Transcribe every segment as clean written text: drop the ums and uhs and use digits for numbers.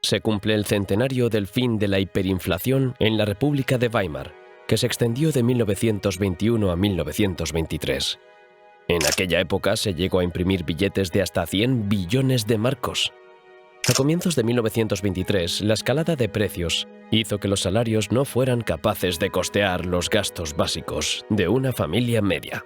se cumple el centenario del fin de la hiperinflación en la República de Weimar, que se extendió de 1921 a 1923. En aquella época se llegó a imprimir billetes de hasta 100 billones de marcos. A comienzos de 1923, la escalada de precios hizo que los salarios no fueran capaces de costear los gastos básicos de una familia media.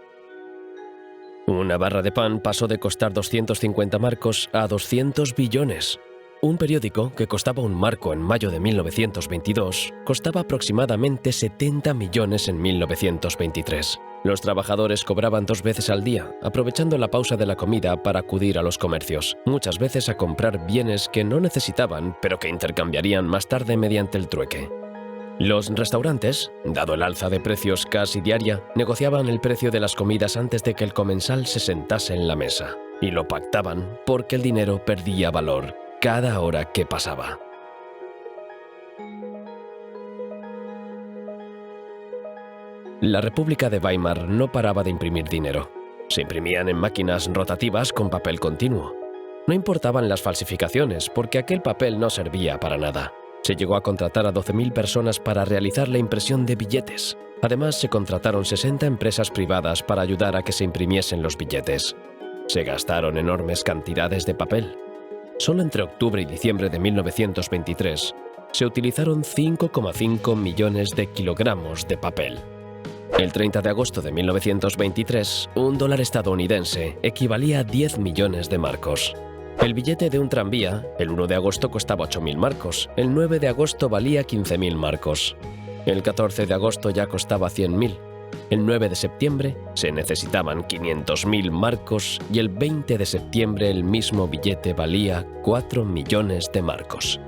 Una barra de pan pasó de costar 250 marcos a 200 billones. Un periódico que costaba un marco en mayo de 1922 costaba aproximadamente 70 millones en 1923. Los trabajadores cobraban 2 veces al día, aprovechando la pausa de la comida para acudir a los comercios, muchas veces a comprar bienes que no necesitaban, pero que intercambiarían más tarde mediante el trueque. Los restaurantes, dado el alza de precios casi diaria, negociaban el precio de las comidas antes de que el comensal se sentase en la mesa, y lo pactaban porque el dinero perdía valor cada hora que pasaba. La República de Weimar no paraba de imprimir dinero. Se imprimían en máquinas rotativas con papel continuo. No importaban las falsificaciones, porque aquel papel no servía para nada. Se llegó a contratar a 12.000 personas para realizar la impresión de billetes. Además, se contrataron 60 empresas privadas para ayudar a que se imprimiesen los billetes. Se gastaron enormes cantidades de papel. Solo entre octubre y diciembre de 1923 se utilizaron 5,5 millones de kilogramos de papel. El 30 de agosto de 1923, un dólar estadounidense equivalía a 10 millones de marcos. El billete de un tranvía, el 1 de agosto costaba 8.000 marcos, el 9 de agosto valía 15.000 marcos. El 14 de agosto ya costaba 100.000. El 9 de septiembre se necesitaban 500.000 marcos y el 20 de septiembre el mismo billete valía 4 millones de marcos.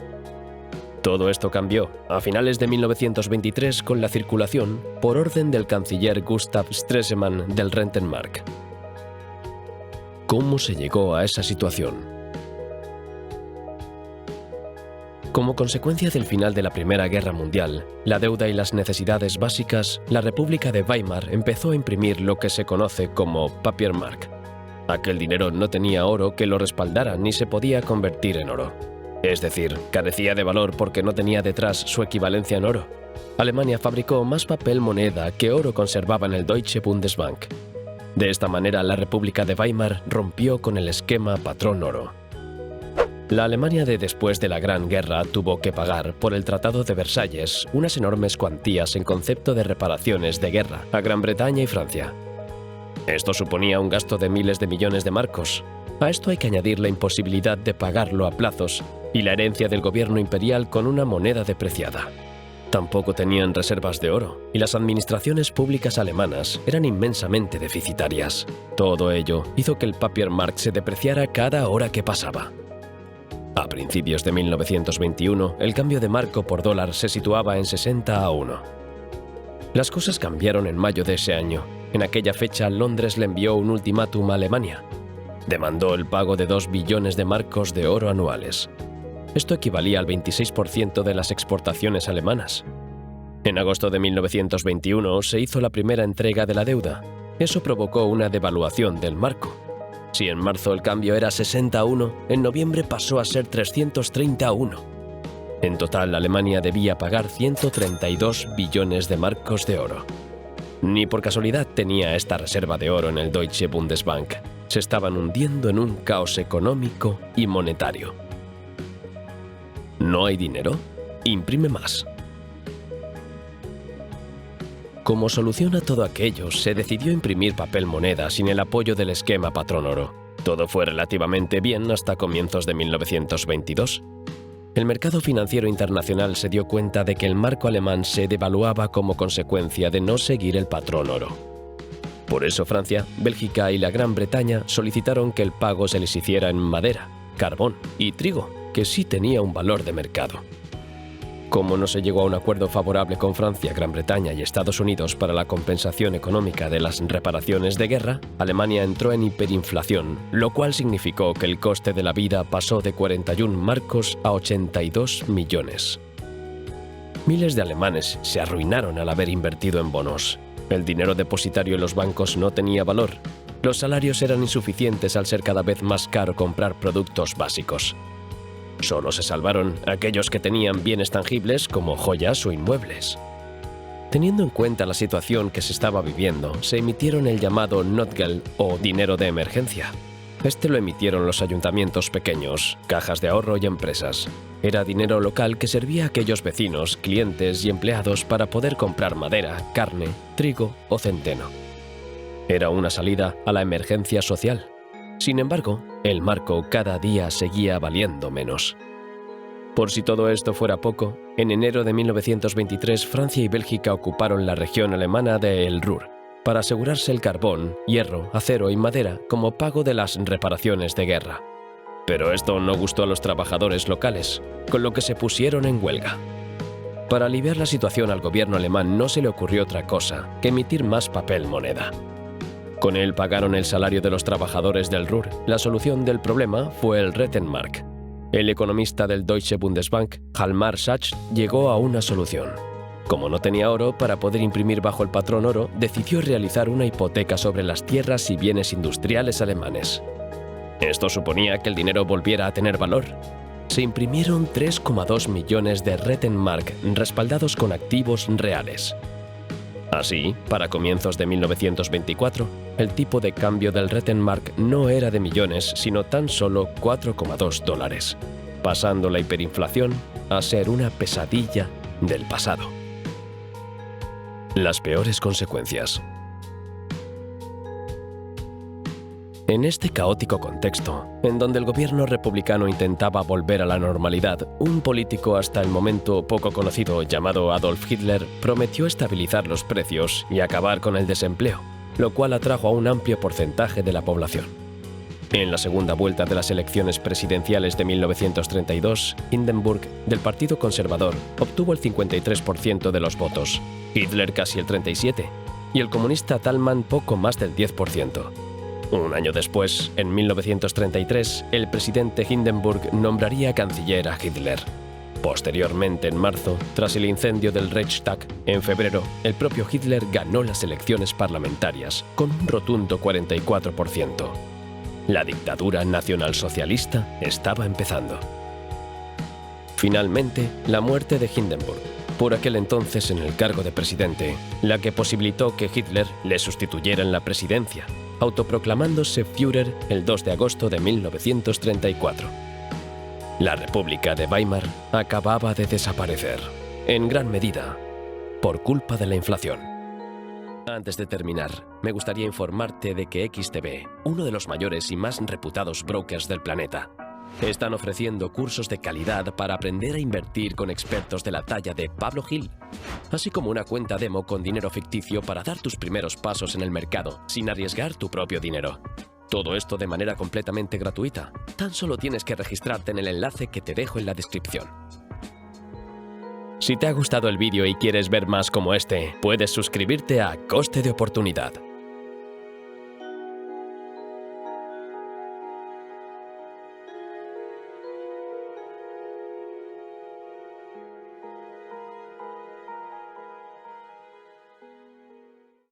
Todo esto cambió a finales de 1923 con la circulación por orden del canciller Gustav Stresemann del Rentenmark. ¿Cómo se llegó a esa situación? Como consecuencia del final de la Primera Guerra Mundial, la deuda y las necesidades básicas, la República de Weimar empezó a imprimir lo que se conoce como Papiermark. Aquel dinero no tenía oro que lo respaldara ni se podía convertir en oro. Es decir, carecía de valor porque no tenía detrás su equivalencia en oro. Alemania fabricó más papel moneda que oro conservaba en el Deutsche Bundesbank. De esta manera, la República de Weimar rompió con el esquema patrón oro. La Alemania de después de la Gran Guerra tuvo que pagar por el Tratado de Versalles unas enormes cuantías en concepto de reparaciones de guerra a Gran Bretaña y Francia. Esto suponía un gasto de miles de millones de marcos. A esto hay que añadir la imposibilidad de pagarlo a plazos y la herencia del gobierno imperial con una moneda depreciada. Tampoco tenían reservas de oro y las administraciones públicas alemanas eran inmensamente deficitarias. Todo ello hizo que el Papiermark se depreciara cada hora que pasaba. A principios de 1921, el cambio de marco por dólar se situaba en 60 a 1. Las cosas cambiaron en mayo de ese año. En aquella fecha, Londres le envió un ultimátum a Alemania. Demandó el pago de 2 billones de marcos de oro anuales. Esto equivalía al 26% de las exportaciones alemanas. En agosto de 1921 se hizo la primera entrega de la deuda. Eso provocó una devaluación del marco. Si en marzo el cambio era 60 a 1, en noviembre pasó a ser 330 a 1. En total, Alemania debía pagar 132 billones de marcos de oro. Ni por casualidad tenía esta reserva de oro en el Deutsche Bundesbank. Se estaban hundiendo en un caos económico y monetario. ¿No hay dinero? Imprime más. Como solución a todo aquello, se decidió imprimir papel moneda sin el apoyo del esquema patrón oro. Todo fue relativamente bien hasta comienzos de 1922. El mercado financiero internacional se dio cuenta de que el marco alemán se devaluaba como consecuencia de no seguir el patrón oro. Por eso Francia, Bélgica y la Gran Bretaña solicitaron que el pago se les hiciera en madera, carbón y trigo, que sí tenía un valor de mercado. Como no se llegó a un acuerdo favorable con Francia, Gran Bretaña y Estados Unidos para la compensación económica de las reparaciones de guerra, Alemania entró en hiperinflación, lo cual significó que el coste de la vida pasó de 41 marcos a 82 millones. Miles de alemanes se arruinaron al haber invertido en bonos. El dinero depositario en los bancos no tenía valor. Los salarios eran insuficientes al ser cada vez más caro comprar productos básicos. Solo se salvaron aquellos que tenían bienes tangibles como joyas o inmuebles. Teniendo en cuenta la situación que se estaba viviendo, se emitieron el llamado Notgeld o dinero de emergencia. Este lo emitieron los ayuntamientos pequeños, cajas de ahorro y empresas. Era dinero local que servía a aquellos vecinos, clientes y empleados para poder comprar madera, carne, trigo o centeno. Era una salida a la emergencia social. Sin embargo, el marco cada día seguía valiendo menos. Por si todo esto fuera poco, en enero de 1923 Francia y Bélgica ocuparon la región alemana de El Ruhr para asegurarse el carbón, hierro, acero y madera como pago de las reparaciones de guerra. Pero esto no gustó a los trabajadores locales, con lo que se pusieron en huelga. Para aliviar la situación al gobierno alemán no se le ocurrió otra cosa que emitir más papel moneda. Con él pagaron el salario de los trabajadores del Ruhr. La solución del problema fue el Rentenmark. El economista del Deutsche Bundesbank, Hjalmar Schacht, llegó a una solución. Como no tenía oro para poder imprimir bajo el patrón oro, decidió realizar una hipoteca sobre las tierras y bienes industriales alemanes. Esto suponía que el dinero volviera a tener valor. Se imprimieron 3,2 millones de Rentenmark respaldados con activos reales. Así, para comienzos de 1924, el tipo de cambio del Rentenmark no era de millones, sino tan solo $4,2, pasando la hiperinflación a ser una pesadilla del pasado. Las peores consecuencias. En este caótico contexto, en donde el gobierno republicano intentaba volver a la normalidad, un político hasta el momento poco conocido llamado Adolf Hitler prometió estabilizar los precios y acabar con el desempleo, lo cual atrajo a un amplio porcentaje de la población. En la segunda vuelta de las elecciones presidenciales de 1932, Hindenburg, del Partido Conservador, obtuvo el 53% de los votos, Hitler casi el 37%, y el comunista Thälmann poco más del 10%. Un año después, en 1933, el presidente Hindenburg nombraría canciller a Hitler. Posteriormente, en marzo, tras el incendio del Reichstag, en febrero, el propio Hitler ganó las elecciones parlamentarias con un rotundo 44%. La dictadura nacionalsocialista estaba empezando. Finalmente, la muerte de Hindenburg, por aquel entonces en el cargo de presidente, la que posibilitó que Hitler le sustituyera en la presidencia, autoproclamándose Führer el 2 de agosto de 1934. La República de Weimar acababa de desaparecer, en gran medida, por culpa de la inflación. Antes de terminar, me gustaría informarte de que XTB, uno de los mayores y más reputados brokers del planeta, están ofreciendo cursos de calidad para aprender a invertir con expertos de la talla de Pablo Gil, así como una cuenta demo con dinero ficticio para dar tus primeros pasos en el mercado, sin arriesgar tu propio dinero. Todo esto de manera completamente gratuita. Tan solo tienes que registrarte en el enlace que te dejo en la descripción. Si te ha gustado el vídeo y quieres ver más como este, puedes suscribirte a Coste de Oportunidad.